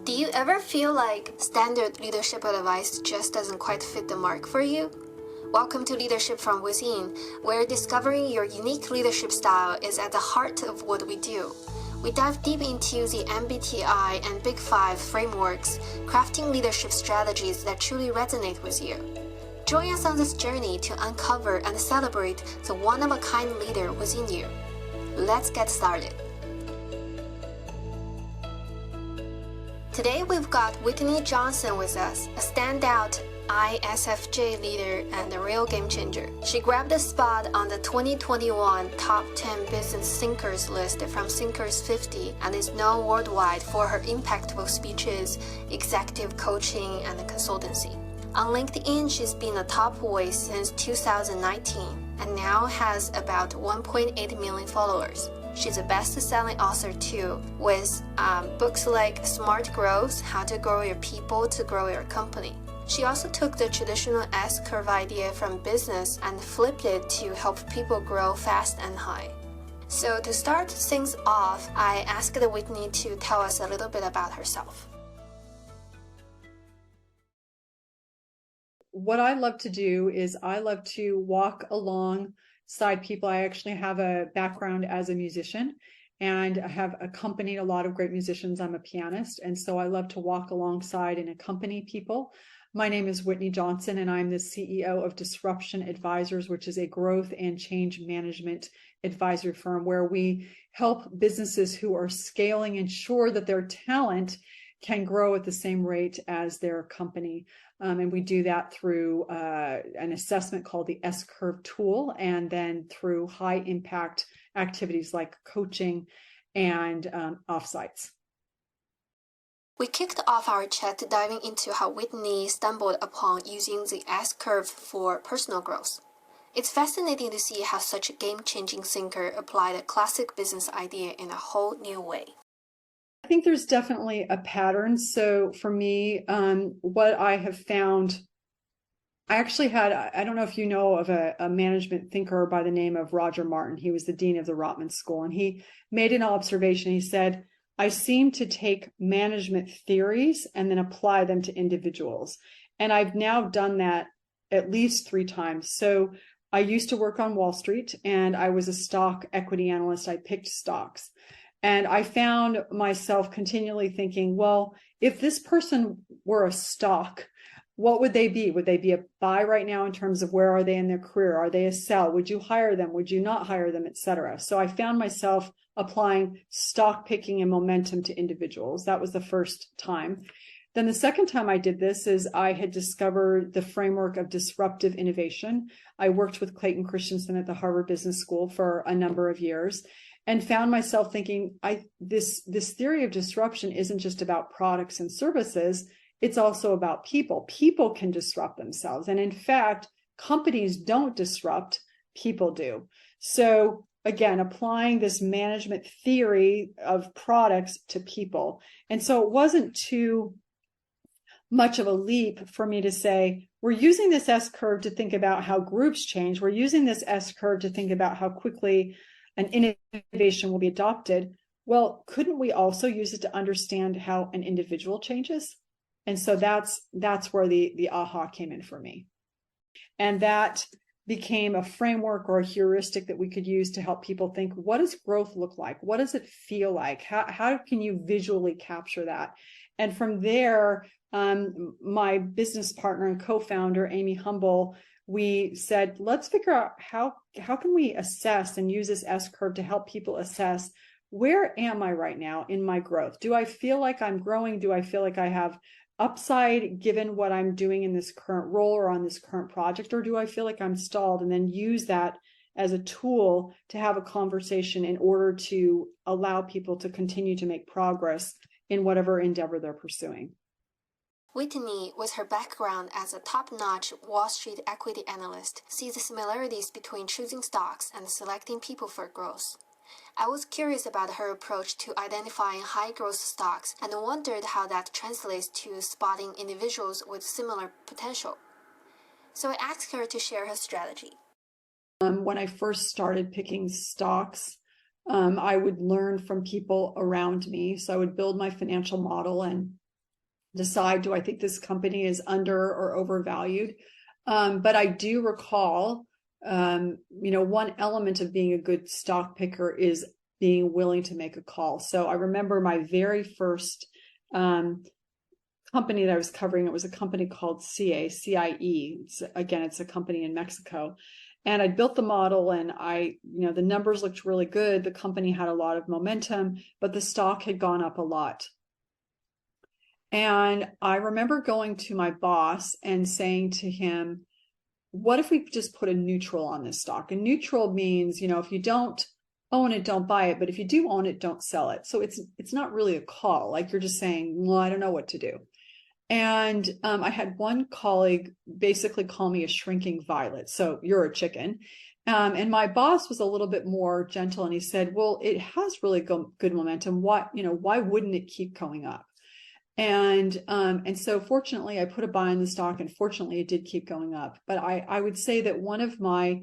Do you ever feel like standard leadership advice just doesn't quite fit the mark for you? Welcome to Leadership from Within, where discovering your unique leadership style is at the heart of what we do. We dive deep into the MBTI and Big Five frameworks, crafting leadership strategies that truly resonate with you. Join us on this journey to uncover and celebrate the one-of-a-kind leader within you. Let's get started. Today we've got Whitney Johnson with us, a standout ISFJ leader and a real game changer. She grabbed a spot on the 2021 Top 10 Business Thinkers list from Thinkers 50 and is known worldwide for her impactful speeches, executive coaching, and consultancy. On LinkedIn, she's been a top voice since 2019 and now has about 1.8 million followers. She's a best-selling author too, with books like Smart Growth, How to Grow Your People to Grow Your Company. She also took the traditional S-curve idea from business and flipped it to help people grow fast and high. So to start things off, I asked Whitney to tell us a little bit about herself. What I love to do is I love to walk alongside people. I actually have a background as a musician and I have accompanied a lot of great musicians. I'm a pianist, and so I love to walk alongside and accompany people. My name is Whitney Johnson, and I'm the CEO of Disruption Advisors, which is a growth and change management advisory firm where we help businesses who are scaling ensure that their talent can grow at the same rate as their company. And we do that through an assessment called the S-curve tool, and then through high impact activities like coaching and offsites. We kicked off our chat diving into how Whitney stumbled upon using the S-curve for personal growth. It's fascinating to see how such a game-changing thinker applied a classic business idea in a whole new way. I think there's definitely a pattern. So for me, what I have found, I actually had, I don't know if you know of a management thinker by the name of Roger Martin. He was the dean of the Rotman School, and he made an observation. He said, I seem to take management theories and then apply them to individuals. And I've now done that at least 3 times. So I used to work on Wall Street and I was a stock equity analyst. I picked stocks. And I found myself continually thinking, well, if this person were a stock, what would they be? Would they be a buy right now in terms of where are they in their career? Are they a sell? Would you hire them? Would you not hire them, et cetera? So I found myself applying stock picking and momentum to individuals. That was the first time. Then the second time I did this is I had discovered the framework of disruptive innovation. I worked with Clayton Christensen at the Harvard Business School for a number of years, and found myself thinking, this theory of disruption isn't just about products and services, it's also about people. People can disrupt themselves. And in fact, companies don't disrupt, people do. So again, applying this management theory of products to people. And so it wasn't too much of a leap for me to say, we're using this S-curve to think about how groups change. We're using this S-curve to think about how quickly an innovation will be adopted. Well, couldn't we also use it to understand how an individual changes? And so that's where the aha came in for me. And that became a framework or a heuristic that we could use to help people think, what does growth look like? What does it feel like? How can you visually capture that? And from there, my business partner and co-founder, Amy Humble, we said, let's figure out how can we assess and use this S-curve to help people assess, where am I right now in my growth? Do I feel like I'm growing? Do I feel like I have upside given what I'm doing in this current role or on this current project? Or do I feel like I'm stalled? And then use that as a tool to have a conversation in order to allow people to continue to make progress in whatever endeavor they're pursuing. Whitney, with her background as a top-notch Wall Street equity analyst, sees the similarities between choosing stocks and selecting people for growth. I was curious about her approach to identifying high-growth stocks and wondered how that translates to spotting individuals with similar potential. So I asked her to share her strategy. When I first started picking stocks, I would learn from people around me. So I would build my financial model and decide, do I think this company is under or overvalued? But I do recall, one element of being a good stock picker is being willing to make a call. So I remember my very first company that I was covering. It was a company called CIE. It's a company in Mexico. And I built the model, and the numbers looked really good. The company had a lot of momentum, but the stock had gone up a lot. And I remember going to my boss and saying to him, what if we just put a neutral on this stock? And neutral means, if you don't own it, don't buy it. But if you do own it, don't sell it. So it's not really a call. Like you're just saying, well, I don't know what to do. And I had one colleague basically call me a shrinking violet. So you're a chicken. And my boss was a little bit more gentle, and he said, well, it has really good momentum. Why wouldn't it keep going up? And so fortunately I put a buy in the stock, and fortunately it did keep going up. But I would say that one of my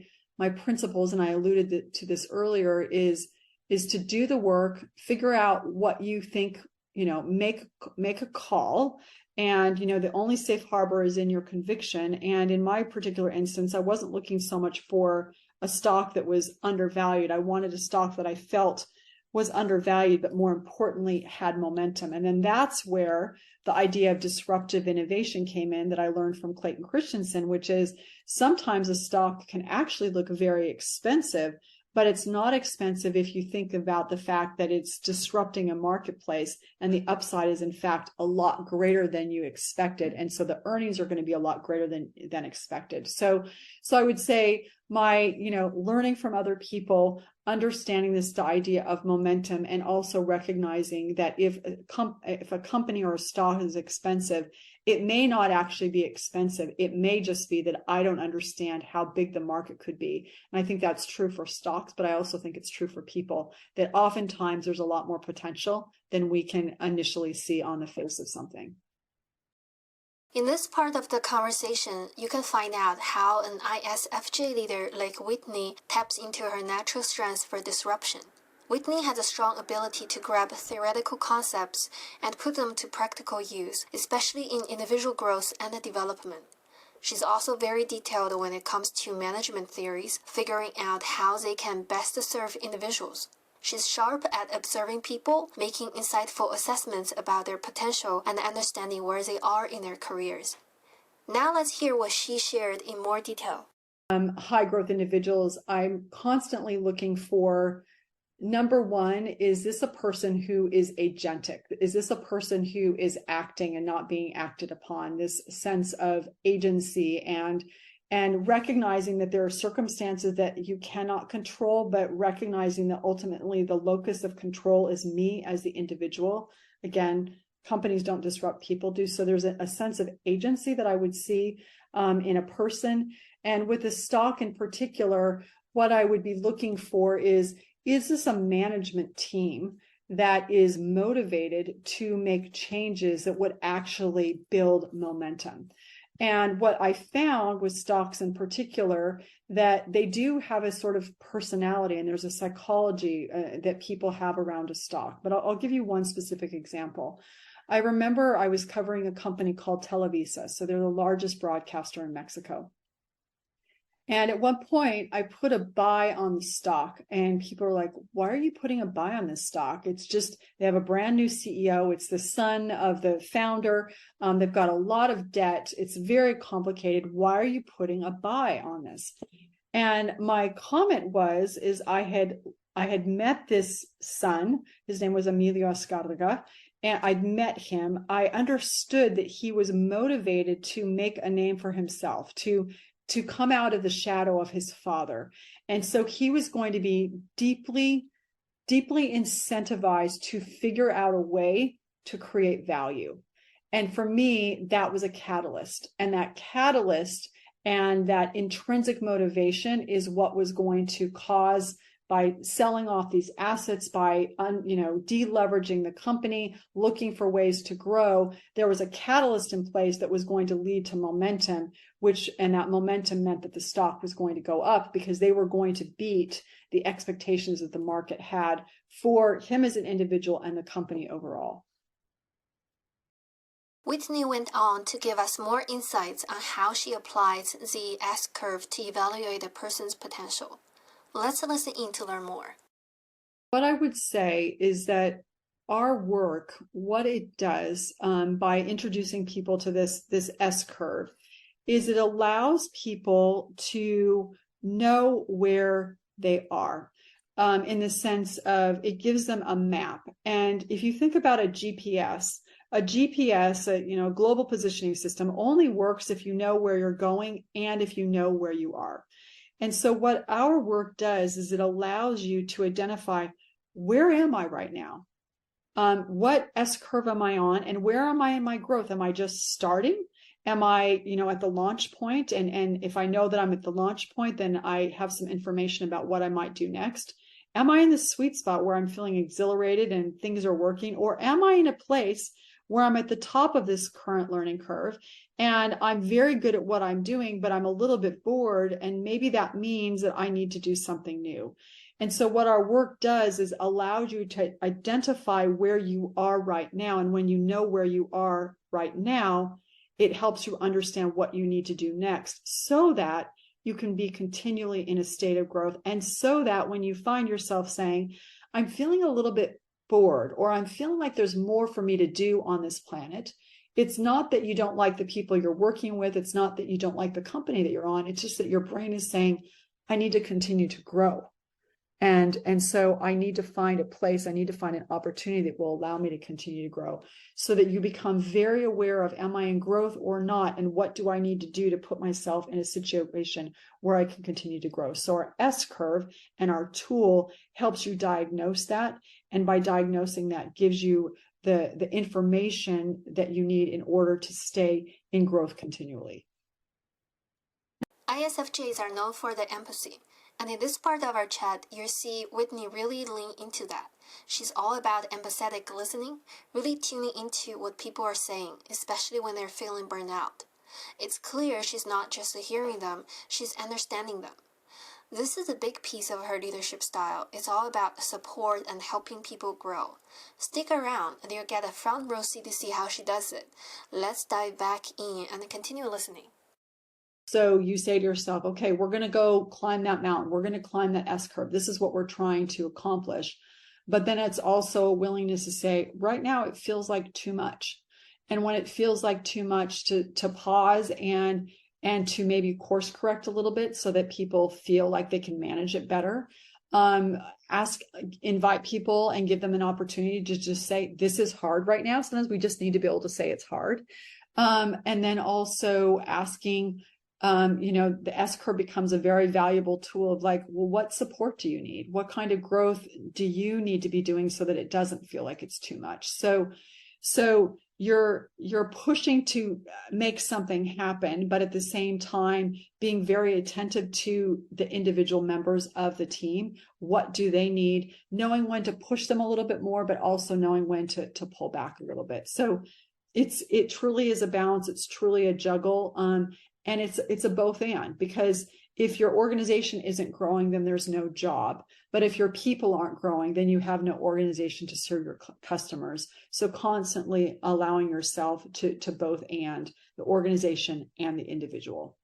principles, and I alluded to this earlier, is to do the work, figure out what you think, make a call. And, the only safe harbor is in your conviction. And in my particular instance, I wasn't looking so much for a stock that was undervalued. I wanted a stock that I felt was undervalued, but more importantly, had momentum. And then that's where the idea of disruptive innovation came in, that I learned from Clayton Christensen, which is sometimes a stock can actually look very expensive, but it's not expensive if you think about the fact that it's disrupting a marketplace, and the upside is in fact a lot greater than you expected. And so the earnings are going to be a lot greater than expected. So I would say my, learning from other people, understanding the idea of momentum, and also recognizing that if a company or a stock is expensive, it may not actually be expensive. It may just be that I don't understand how big the market could be. And I think that's true for stocks, but I also think it's true for people, that oftentimes there's a lot more potential than we can initially see on the face of something. In this part of the conversation, you can find out how an ISFJ leader like Whitney taps into her natural strengths for disruption. Whitney has a strong ability to grab theoretical concepts and put them to practical use, especially in individual growth and development. She's also very detailed when it comes to management theories, figuring out how they can best serve individuals. She's sharp at observing people, making insightful assessments about their potential, and understanding where they are in their careers. Now let's hear what she shared in more detail. High growth individuals, I'm constantly looking for, number one, is this a person who is agentic? Is this a person who is acting and not being acted upon? This sense of agency and recognizing that there are circumstances that you cannot control, but recognizing that ultimately the locus of control is me as the individual. Again, companies don't disrupt, people do. So there's a sense of agency that I would see in a person. And with the stock in particular, what I would be looking for is this a management team that is motivated to make changes that would actually build momentum? And what I found with stocks in particular, that they do have a sort of personality, and there's a psychology that people have around a stock. But I'll give you one specific example. I remember I was covering a company called Televisa. So they're the largest broadcaster in Mexico. And at one point, I put a buy on the stock, and people are like, why are you putting a buy on this stock? It's just, they have a brand new CEO. It's the son of the founder. They've got a lot of debt. It's very complicated. Why are you putting a buy on this? And my comment is I had met this son. His name was Emilio Escarga. And I'd met him. I understood that he was motivated to make a name for himself, to come out of the shadow of his father. And so he was going to be deeply, deeply incentivized to figure out a way to create value. And for me, that was a catalyst. And that catalyst and that intrinsic motivation is what was going to cause, by selling off these assets, by deleveraging the company, looking for ways to grow, there was a catalyst in place that was going to lead to momentum, and that momentum meant that the stock was going to go up because they were going to beat the expectations that the market had for him as an individual and the company overall. Whitney went on to give us more insights on how she applies the S-curve to evaluate a person's potential. Let's listen in to learn more. What I would say is that our work, what it does by introducing people to this S-curve, is it allows people to know where they are. In the sense of it gives them a map. And if you think about a GPS, a global positioning system only works if you know where you're going and if you know where you are. And so what our work does is it allows you to identify, where am I right now? What S curve am I on, and where am I in my growth? Am I just starting? Am I, at the launch point? And if I know that I'm at the launch point, then I have some information about what I might do next. Am I in the sweet spot where I'm feeling exhilarated and things are working? Or am I in a place where I'm at the top of this current learning curve and I'm very good at what I'm doing, but I'm a little bit bored, and maybe that means that I need to do something new. And so what our work does is allows you to identify where you are right now. And when you know where you are right now, it helps you understand what you need to do next so that you can be continually in a state of growth. And so that when you find yourself saying, I'm feeling a little bit bored, or I'm feeling like there's more for me to do on this planet, it's not that you don't like the people you're working with. It's not that you don't like the company that you're on. It's just that your brain is saying, I need to continue to grow. And so I need to find a place, I need to find an opportunity that will allow me to continue to grow, so that you become very aware of, am I in growth or not? And what do I need to do to put myself in a situation where I can continue to grow? So our S curve and our tool helps you diagnose that. And by diagnosing that, gives you the information that you need in order to stay in growth continually. ISFJs are known for their empathy. And in this part of our chat, you'll see Whitney really lean into that. She's all about empathetic listening, really tuning into what people are saying, especially when they're feeling burned out. It's clear she's not just hearing them, she's understanding them. This is a big piece of her leadership style. It's all about support and helping people grow. Stick around and you'll get a front row seat to see how she does it. Let's dive back in and continue listening. So you say to yourself, okay, we're going to go climb that mountain. We're going to climb that S curve. This is what we're trying to accomplish. But then it's also a willingness to say, right now, it feels like too much. And when it feels like too much, to pause and to maybe course correct a little bit so that people feel like they can manage it better. Invite people and give them an opportunity to just say, this is hard right now. Sometimes we just need to be able to say it's hard. And then also asking, the S curve becomes a very valuable tool of like, well, what support do you need? What kind of growth do you need to be doing so that it doesn't feel like it's too much? So you're pushing to make something happen, but at the same time, being very attentive to the individual members of the team. What do they need? Knowing when to push them a little bit more, but also knowing when to pull back a little bit. So it truly is a balance. It's truly a juggle. And it's a both and, because if your organization isn't growing, then there's no job. But if your people aren't growing, then you have no organization to serve your customers. So constantly allowing yourself to both and the organization and the individual.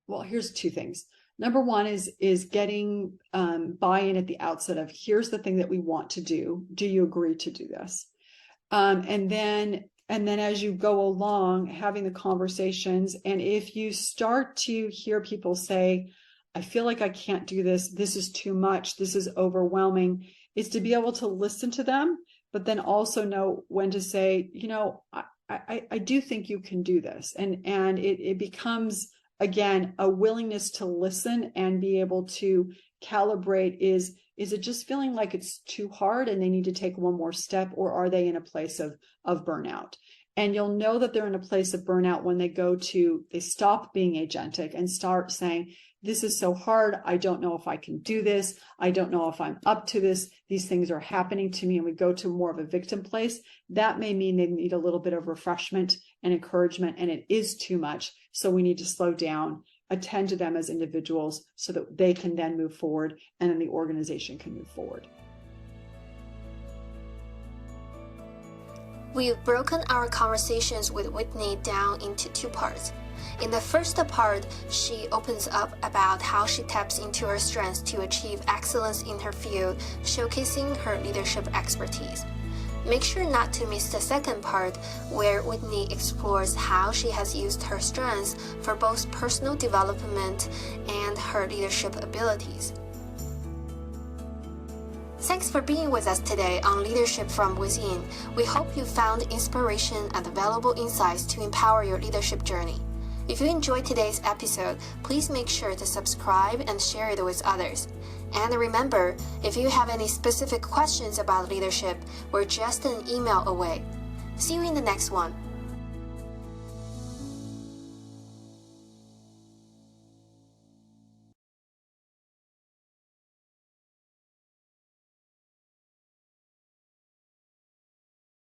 Well, here's two things. Number one is getting buy-in at the outset of, here's the thing that we want to do. Do you agree to do this? And then as you go along, having the conversations, and if you start to hear people say, I feel like I can't do this, this is too much, this is overwhelming, is to be able to listen to them, but then also know when to say, I do think you can do this. And it becomes, again, a willingness to listen and be able to calibrate. Is it just feeling like it's too hard and they need to take one more step, or are they in a place of burnout? And you'll know that they're in a place of burnout when they stop being agentic and start saying, this is so hard. I don't know if I can do this. I don't know if I'm up to this. These things are happening to me. And we go to more of a victim place. That may mean they need a little bit of refreshment and encouragement, and it is too much. So we need to slow down, attend to them as individuals so that they can then move forward, and then the organization can move forward. We've broken our conversations with Whitney down into two parts. In the first part, she opens up about how she taps into her strengths to achieve excellence in her field, showcasing her leadership expertise. Make sure not to miss the second part, where Whitney explores how she has used her strengths for both personal development and her leadership abilities. Thanks for being with us today on Leadership from Within. We hope you found inspiration and valuable insights to empower your leadership journey. If you enjoyed today's episode, please make sure to subscribe and share it with others. And remember, if you have any specific questions about leadership, we're just an email away. See you in the next one.